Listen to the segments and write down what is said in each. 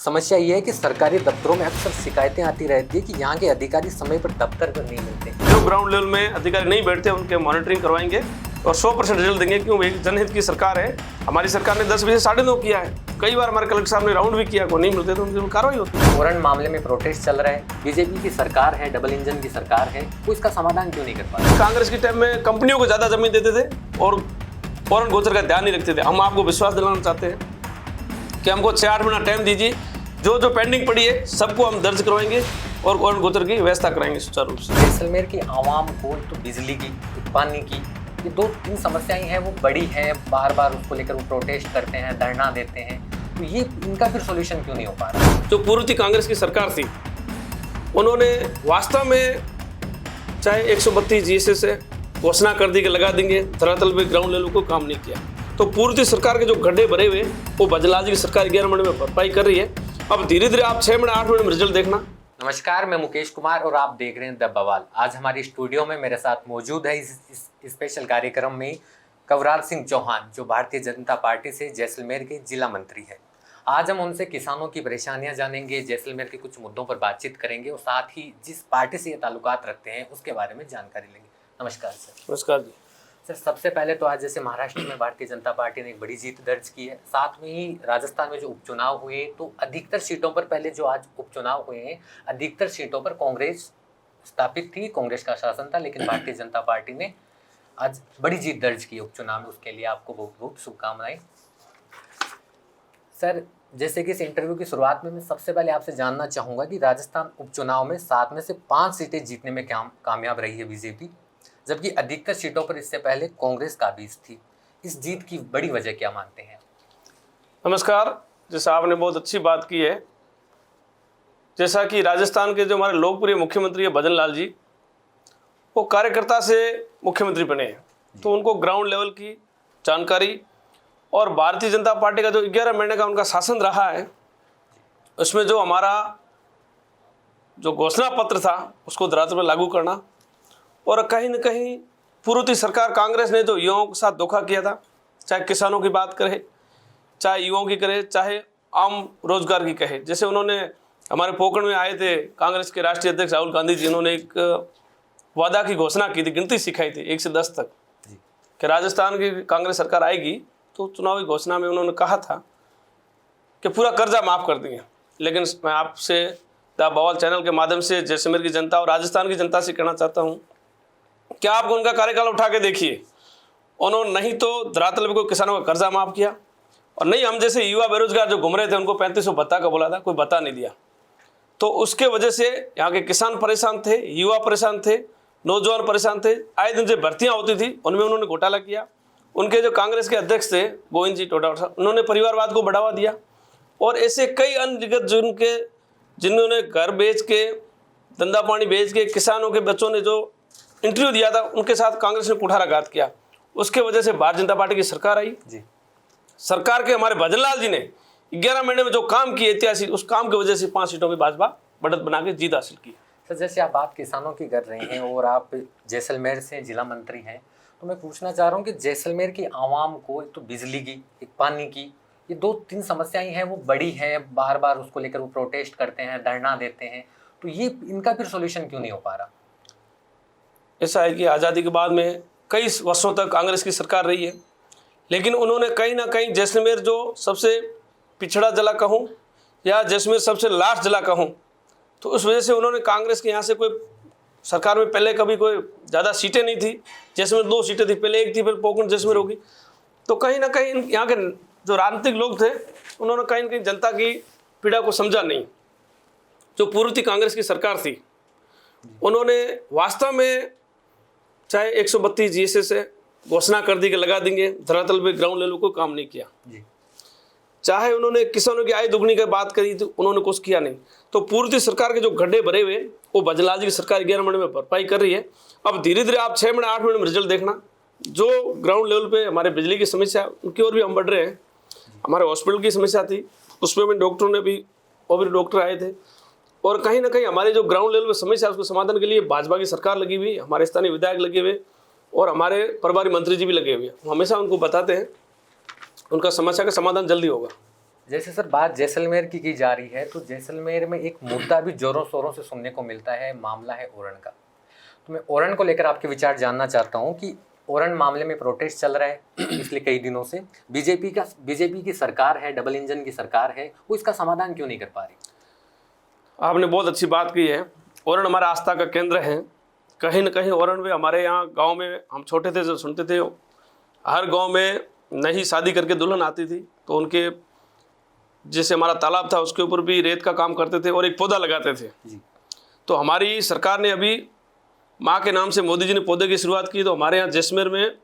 समस्या ये है कि सरकारी दफ्तरों में अक्सर शिकायतें आती रहती है कि यहाँ के अधिकारी समय पर दफ्तर पर नहीं मिलते। जो ग्राउंड लेवल में अधिकारी नहीं बैठते उनके मॉनिटरिंग करवाएंगे और 100% रिजल्ट देंगे। क्यों? एक जनहित की सरकार है। हमारी सरकार ने 10 बजे 9:30 किया है। कई बार हमारे कलेक्टर साहब ने राउंड भी किया, को नहीं मिलते तो उनकी कार्रवाई होती है। फोरन मामले में प्रोटेस्ट चल रहा है, बीजेपी की सरकार है, डबल इंजन की सरकार है, वो इसका समाधान क्यों नहीं कर पा रही? कांग्रेस के टाइम में कंपनियों को ज्यादा जमीन देते थे और फोरन गोचर का ध्यान नहीं रखते थे। हम आपको विश्वास दिलाना चाहते हैं कि हमको 6-8 महीना टाइम दीजिए, जो पेंडिंग पड़ी है सबको हम दर्ज करवाएंगे और फोरन गोचर की व्यवस्था कराएंगे सुचारू रूप से। जैसलमेर की आवाम को तो बिजली की, पानी की, ये 2-3 समस्याएं हैं वो बड़ी हैं, बार बार उसको लेकर वो प्रोटेस्ट करते हैं, धरना देते हैं, तो ये इनका फिर सोल्यूशन क्यों नहीं हो पा रहा? जो पूर्व कांग्रेस की सरकार थी उन्होंने वास्तव में चाहे 132 जीएसए से घोषणा कर दी कि लगा देंगे, धरातल पे ग्राउंड लेवल को काम नहीं किया। तो पूर्व सरकार के जो गड्ढे भरे हुए वो भजनलाल जी की सरकार 11 महीने में भरपाई कर रही है। अब धीरे धीरे आप 6 महीने 8 महीने में रिजल्ट देखना। नमस्कार, मैं मुकेश कुमार और आप देख रहे हैं द बवाल। आज हमारी स्टूडियो में मेरे साथ मौजूद है इस स्पेशल कार्यक्रम में कवराल सिंह चौहान, जो भारतीय जनता पार्टी से जैसलमेर के जिला मंत्री है। आज हम उनसे किसानों की परेशानियां जानेंगे, जैसलमेर के कुछ मुद्दों पर बातचीत करेंगे और साथ ही जिस पार्टी से ये ताल्लुकात रखते हैं उसके बारे में जानकारी लेंगे। नमस्कार सर। नमस्कार जी। सर, सबसे पहले तो आज जैसे महाराष्ट्र में भारतीय जनता पार्टी ने एक बड़ी जीत दर्ज की है, साथ में ही राजस्थान में जो उपचुनाव हुए तो अधिकतर सीटों पर, पहले जो आज उपचुनाव हुए हैं अधिकतर सीटों पर कांग्रेस स्थापित थी, कांग्रेस का शासन था, लेकिन भारतीय जनता पार्टी ने आज बड़ी जीत दर्ज की उपचुनाव में। उसके लिए आपको बहुत बहुत शुभकामनाएं। सर, जैसे कि इस इंटरव्यू की शुरुआत में मैं सबसे पहले आपसे जानना चाहूँगा कि राजस्थान उपचुनाव में 7 में से 5 सीटें जीतने में कामयाब रही है बीजेपी, जबकि अधिकतर सीटों पर इससे पहले कांग्रेस काबिज थी। इस जीत की बड़ी वजह क्या मानते हैं? नमस्कार। जैसा आपने बहुत अच्छी बात की है, जैसा कि राजस्थान के जो हमारे लोकप्रिय मुख्यमंत्री है भजनलाल जी, वो कार्यकर्ता से मुख्यमंत्री बने हैं, तो उनको ग्राउंड लेवल की जानकारी और भारतीय जनता पार्टी का जो 11 महीने का उनका शासन रहा है उसमें जो हमारा जो घोषणा पत्र था उसको धरातल पर लागू करना, और कहीं न कहीं पूर्व सरकार कांग्रेस ने जो युवाओं के साथ धोखा किया था, चाहे किसानों की बात करे, चाहे युवाओं की करे, चाहे आम रोजगार की कहे। जैसे उन्होंने हमारे पोखरण में आए थे कांग्रेस के राष्ट्रीय अध्यक्ष राहुल गांधी जी, उन्होंने एक वादा की घोषणा की थी, गिनती सिखाई थी 1 से 10 तक कि राजस्थान की कांग्रेस सरकार आएगी तो चुनावी घोषणा में उन्होंने कहा था कि पूरा कर्जा माफ़ कर देंगे। लेकिन मैं आपसे द बवाल चैनल के माध्यम से जैसलमेर की जनता और राजस्थान की जनता से कहना चाहता हूँ कि आप उनका कार्यकाल उठा के देखिए, उन्होंने नहीं तो धरातल पे कोई किसानों का कर्जा माफ़ किया, और नहीं हम जैसे युवा बेरोजगार जो घूम रहे थे उनको 3500 भत्ता का बोला था, कोई भत्ता नहीं दिया। तो उसके वजह से यहाँ के किसान परेशान थे, युवा परेशान थे, नौजवान परेशान थे। आए दिन जो भर्तियाँ होती थी उनमें उन्होंने घोटाला किया। उनके जो कांग्रेस के अध्यक्ष थे गोविंद जी टोडा, उन्होंने परिवारवाद को बढ़ावा दिया, और ऐसे कई अन्य जगत जिन्होंने घर बेच के, धंधा पानी बेच के, किसानों के बच्चों ने जो इंटरव्यू दिया था उनके साथ कांग्रेस ने कुठाराघात किया। उसके वजह से भारतीय जनता पार्टी की सरकार आई जी। सरकार के हमारे भजनलाल जी ने 11 महीने में जो काम किए ऐतिहासिक, उस काम की वजह से 5 सीटों में भाजपा बढ़त बना के जीत हासिल की। सर, जैसे आप बात किसानों की कर रहे हैं और आप जैसलमेर से जिला मंत्री हैं, तो मैं पूछना चाह रहा हूँ कि जैसलमेर की आवाम को एक तो बिजली की, एक पानी की, ये 2-3 समस्याएं हैं वो बड़ी हैं, बार बार उसको लेकर वो प्रोटेस्ट करते हैं, धरना देते हैं, तो ये इनका फिर सोल्यूशन क्यों नहीं हो पा रहा? ऐसा है कि आज़ादी के बाद में कई वर्षों तक कांग्रेस की सरकार रही है, लेकिन उन्होंने कहीं ना कहीं जैसलमेर जो सबसे पिछड़ा जिला कहूँ या जैसलमेर सबसे लास्ट जिला कहूँ, तो उस वजह से उन्होंने कांग्रेस के यहाँ से कोई सरकार में पहले कभी कोई ज़्यादा सीटें नहीं थी। जैसलमेर 2 सीटें थी, पहले 1 थी, फिर पोखरण जैसलमेर होगी। तो कहीं ना कहीं यहाँ के जो राजनीतिक लोग थे उन्होंने कहीं ना कहीं जनता की पीड़ा को समझा नहीं। जो पूर्व कांग्रेस की सरकार थी उन्होंने वास्तव में चाहे 132 जीएसए से घोषणा कर दी कि लगा देंगे, धरातल पे ग्राउंड लेवल को काम नहीं किया। चाहे उन्होंने किसानों की आय दुगनी की बात करी तो उन्होंने कुछ किया नहीं। तो पूर्व सरकार के जो गड्ढे भरे हुए वो भजनलाल जी की सरकार 11 महीने में भरपाई कर रही है। अब धीरे धीरे आप 6 महीने 8 महीने में रिजल्ट देखना। जो ग्राउंड लेवल पे हमारे बिजली की समस्या उनकी ओर भी हम बढ़ रहे हैं। हमारे हॉस्पिटल की समस्या थी, उसमें भी डॉक्टरों ने भी, और भी डॉक्टर आए थे, और कहीं ना कहीं हमारे जो ग्राउंड लेवल पे समस्या उसको समाधान के लिए भाजपा की सरकार लगी हुई, हमारे स्थानीय विधायक लगे हुए और हमारे प्रभारी मंत्री जी भी लगे हुए हैं। हम हमेशा उनको बताते हैं उनका समस्या का समाधान जल्दी होगा। जैसे सर बात जैसलमेर की जा रही है, तो जैसलमेर में एक मुद्दा भी जोरों शोरों से सुनने को मिलता है, मामला है ओरन का। तो मैं ओरन को लेकर आपके विचार जानना चाहता हूं कि ओरन मामले में प्रोटेस्ट चल रहा है पिछले कई दिनों से। बीजेपी की सरकार है, डबल इंजन की सरकार है, वो इसका समाधान क्यों नहीं कर पा रही? आपने बहुत अच्छी बात की है। ओरन हमारा आस्था का केंद्र है। कहीं न कहीं ओरन में हमारे यहाँ गांव में हम छोटे थे जब सुनते थे, हर गांव में नई शादी करके दुल्हन आती थी तो उनके जैसे हमारा तालाब था उसके ऊपर भी रेत का काम करते थे और एक पौधा लगाते थे जी। तो हमारी सरकार ने अभी माँ के नाम से मोदी जी ने पौधे की शुरुआत की। तो हमारे यहाँ जैसलमेर में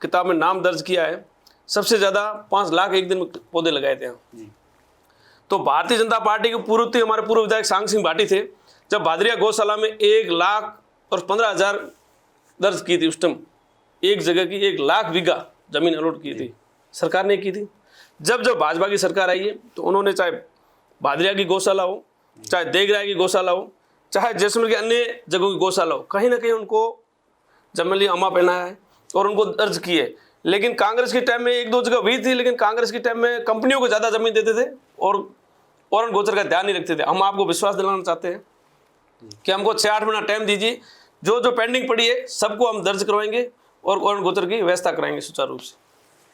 किताब में नाम दर्ज किया है, सबसे ज़्यादा 5 लाख एक दिन में पौधे लगाए थे जी। तो भारतीय जनता पार्टी के पूर्व हमारे पूर्व विधायक सांग सिंह भाटी थे, जब भादरिया गौशाला में 1,15,000 दर्ज की थी। उस टाइम एक जगह की 1,00,000 बीघा जमीन अलॉट की थी, सरकार ने की थी। जब भाजपा की सरकार आई है तो उन्होंने चाहे भादरिया की गौशाला हो, चाहे देगराय की गौशाला हो, चाहे जैसलमेर के अन्य जगहों की गौशाला हो, कहीं ना कहीं उनको जमीन अमा पहनाया है और उनको दर्ज किए। लेकिन कांग्रेस के टाइम में 1-2 जगह हुई थी, लेकिन कांग्रेस के टाइम में कंपनियों को ज़्यादा जमीन देते थे और ओरन गोचर का ध्यान नहीं रखते थे। हम आपको विश्वास दिलाना चाहते हैं कि हमको 6-8 महीना टाइम दीजिए, जो पेंडिंग पड़ी है सबको हम दर्ज करवाएंगे और ओरन गोचर की व्यवस्था कराएंगे सुचारू रूप से।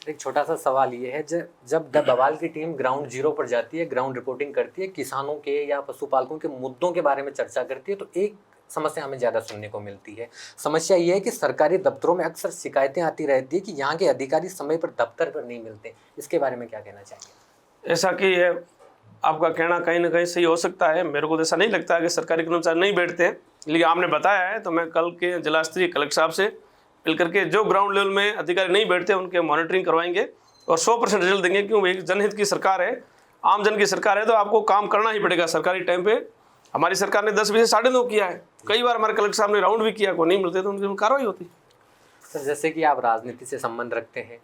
एक छोटा सा सवाल ये है, जब द बवाल की टीम ग्राउंड जीरो पर जाती है, ग्राउंड रिपोर्टिंग करती है, किसानों के या पशुपालकों के मुद्दों के बारे में चर्चा करती है, तो एक समस्या हमें ज़्यादा सुनने को मिलती है। समस्या ये है कि सरकारी दफ्तरों में अक्सर शिकायतें आती रहती है कि यहाँ के अधिकारी समय पर दफ्तर पर नहीं मिलते। इसके बारे में क्या कहना चाहेंगे? ऐसा कि है आपका कहना कहीं ना कहीं सही हो सकता है, मेरे को तो ऐसा नहीं लगता है कि सरकारी कर्मचारी नहीं बैठते हैं, लेकिन आपने बताया है तो मैं कल के जिला स्तरीय कलेक्टर साहब से मिल करके जो ग्राउंड लेवल में अधिकारी नहीं बैठते उनके मॉनिटरिंग करवाएंगे और 100% रिजल्ट देंगे। क्यों? एक जनहित की सरकार है, आम जन की सरकार है, तो आपको काम करना ही पड़ेगा सरकारी टाइम पे। हमारी सरकार ने 10 बजे 9:30 किया है, कई बार हमारे कलेक्टर साहब ने राउंड भी किया, कोई नहीं मिलते तो उनकी कार्रवाई होती। सर जैसे कि आप राजनीति से संबंध रखते हैं,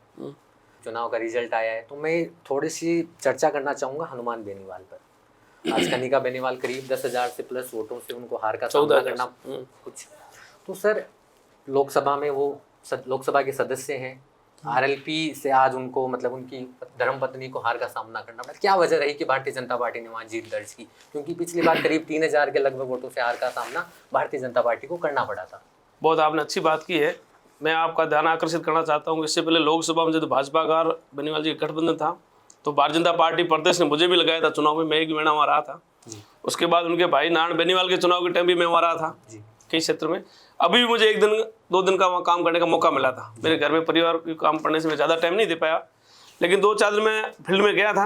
चुनाव का रिजल्ट आया है, तो मैं थोड़ी सी चर्चा करना चाहूँगा हनुमान बेनीवाल पर। आज कनिका बेनीवाल करीब 10,000 से प्लस वोटों से उनको हार का सामना करना कुछ। तो सर लोकसभा में वो लोकसभा के सदस्य हैं, आरएलपी से आज उनको मतलब उनकी धर्मपत्नी को हार का सामना करना पड़ा। क्या वजह रही कि भारतीय जनता पार्टी ने वहाँ जीत दर्ज की? क्योंकि पिछली बार करीब 3,000 के लगभग वोटों से हार का सामना भारतीय जनता पार्टी को करना पड़ा था। बहुत आपने अच्छी बात की है। मैं आपका ध्यान आकर्षित करना चाहता हूँ, इससे पहले लोकसभा में जब भाजपा का बेनीवाल जी का गठबंधन था तो भारतीय जनता पार्टी प्रदेश ने मुझे भी लगाया था चुनाव में, मैं 1 महीना वहाँ रहा था। उसके बाद उनके भाई नारायण बेनीवाल के चुनाव के टाइम भी मैं वहाँ रहा था कई क्षेत्र में। अभी भी मुझे 1-2 दिन का वहाँ काम करने का मौका मिला था। मेरे घर में परिवार के काम पड़ने से मैं ज़्यादा टाइम नहीं दे पाया, लेकिन 2-4 दिन मैं फील्ड में गया था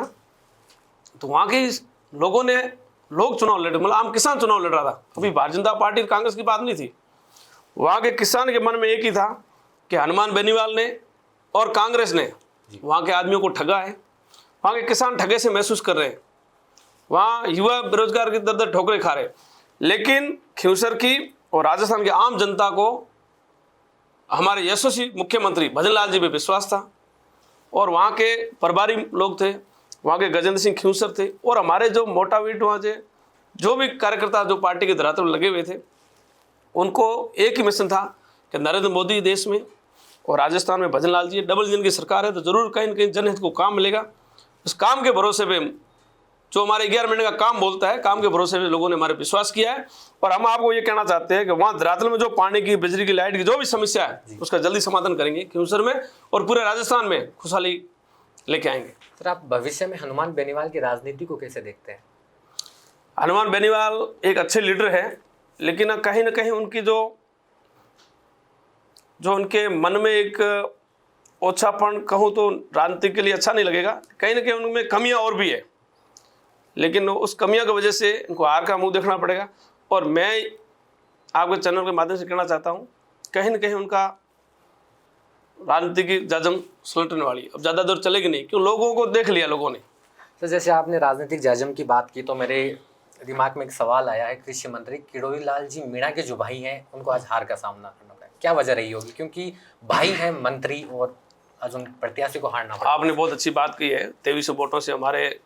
तो वहाँ के लोगों ने चुनाव लड़, मतलब आम किसान चुनाव लड़ रहा था। अभी भारतीय जनता पार्टी कांग्रेस की बात नहीं थी, वहाँ के किसान के मन में एक ही था कि हनुमान बेनीवाल ने और कांग्रेस ने वहाँ के आदमियों को ठगा है। वहाँ के किसान ठगे से महसूस कर रहे हैं, वहाँ युवा बेरोजगार की दर ठोकरें खा रहे। लेकिन खिंवसर की और राजस्थान की आम जनता को हमारे यशस्वी मुख्यमंत्री भजन लाल जी पे विश्वास था और वहाँ के प्रभारी लोग थे, वहाँ के गजेंद्र सिंह खिंवसर थे और हमारे जो मोटावेट वहाँ से जो भी कार्यकर्ता जो पार्टी के धरातल लगे हुए थे, उनको एक ही मिशन था कि नरेंद्र मोदी देश में और राजस्थान में भजन लाल जी डबल इंजन की सरकार है तो जरूर कहीं न कहीं जनहित को काम मिलेगा। उस काम के भरोसे पे जो हमारे 11 महीने का काम बोलता है, काम के भरोसे पे लोगों ने हमारे विश्वास किया है। और हम आपको ये कहना चाहते हैं कि वहाँ धरातल में जो पानी की, बिजली की, लाइट की जो भी समस्या है उसका जल्दी समाधान करेंगे खिंवसर में और पूरे राजस्थान में खुशहाली लेके आएंगे। सर आप भविष्य में हनुमान बेनीवाल की राजनीति को कैसे देखते हैं? हनुमान बेनीवाल एक अच्छे लीडर है, लेकिन कहीं ना कहीं उनकी जो उनके मन में एक ओछापन कहूँ तो राजनीति के लिए अच्छा नहीं लगेगा, कहीं ना कहीं उनमें कमियां और भी है, लेकिन उस कमियों की वजह से इनको हार का मुंह देखना पड़ेगा। और मैं आपके चैनल के माध्यम से कहना चाहता हूँ, कहीं ना कहीं उनका राजनीति की जाजम सुलटने वाली है, अब ज़्यादा दूर चलेगी नहीं, क्यों लोगों को देख लिया लोगों ने। तो जैसे आपने राजनीतिक जाजम की बात की तो मेरे दिमाग में एक सवाल आया है, कृषि मंत्री किरोड़ी लाल जी मीणा के जो भाई हैं उनको आज हार का सामना करना पड़ा, क्या वजह रही होगी? क्योंकि भाई हैं मंत्री और आज उन प्रत्याशी को हारना पड़ा। आपने बहुत अच्छी बात की है, 2300 वोटों से हमारे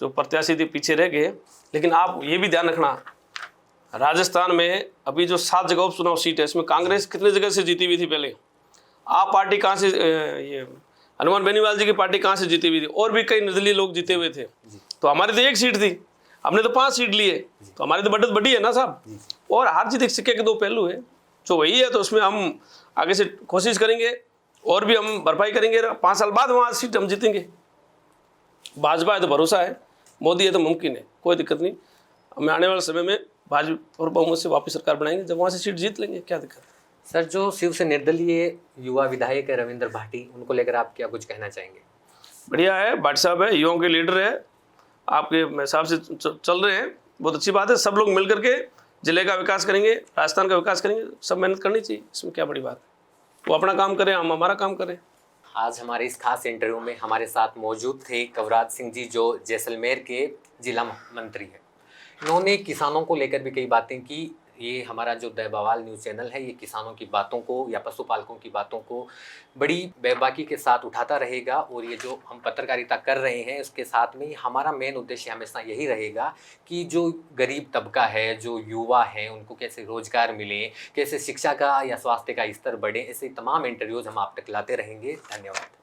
जो प्रत्याशी थे पीछे रह गए। लेकिन आप ये भी ध्यान रखना, राजस्थान में अभी जो 7 जगह उपचुनाव सीट है इसमें कांग्रेस कितने जगह से जीती हुई थी पहले, आप पार्टी कहाँ से ये हनुमान बेनीवाल जी की पार्टी कहाँ से जीती हुई थी, और भी कई निर्दलीय लोग जीते हुए थे। तो हमारी तो 1 सीट थी, हमने तो 5 सीट लिए, तो हमारी तो बढ़त बढ़ी है ना साहब। और हार जीत एक सिक्के के 2 पहलू है, जो वही है। तो उसमें हम आगे से कोशिश करेंगे और भी हम भरपाई करेंगे। 5 साल बाद वहाँ सीट हम जीतेंगे। भाजपा है तो भरोसा है, मोदी है तो मुमकिन है, कोई दिक्कत नहीं। हमें आने वाले समय में भाजपा और बहुमत से वापस सरकार बनाएंगे, जब वहाँ से सीट जीत लेंगे, क्या दिक्कत है। सर, जो शिव से निर्दलीय युवा विधायक है रविंद्र भाटी, उनको लेकर आप क्या कुछ कहना चाहेंगे? बढ़िया है, भाटी साहब है, युवाओं के लीडर है, आपके हिसाब से चल रहे हैं, बहुत अच्छी बात है। सब लोग मिल करके जिले का विकास करेंगे, राजस्थान का विकास करेंगे, सब मेहनत करनी चाहिए, इसमें क्या बड़ी बात है। वो अपना काम करें, हम हमारा काम करें। आज हमारे इस खास इंटरव्यू में हमारे साथ मौजूद थे कवराज सिंह जी, जो जैसलमेर के जिला मंत्री हैं। इन्होंने किसानों को लेकर भी कई बातें की। ये हमारा जो द बवाल न्यूज़ चैनल है, ये किसानों की बातों को या पशुपालकों की बातों को बड़ी बेबाकी के साथ उठाता रहेगा। और ये जो हम पत्रकारिता कर रहे हैं, उसके साथ में हमारा मेन उद्देश्य हमेशा यही रहेगा कि जो गरीब तबका है, जो युवा हैं, उनको कैसे रोजगार मिले, कैसे शिक्षा का या स्वास्थ्य का स्तर बढ़े। ऐसे तमाम इंटरव्यूज़ हम आप तक लाते रहेंगे। धन्यवाद।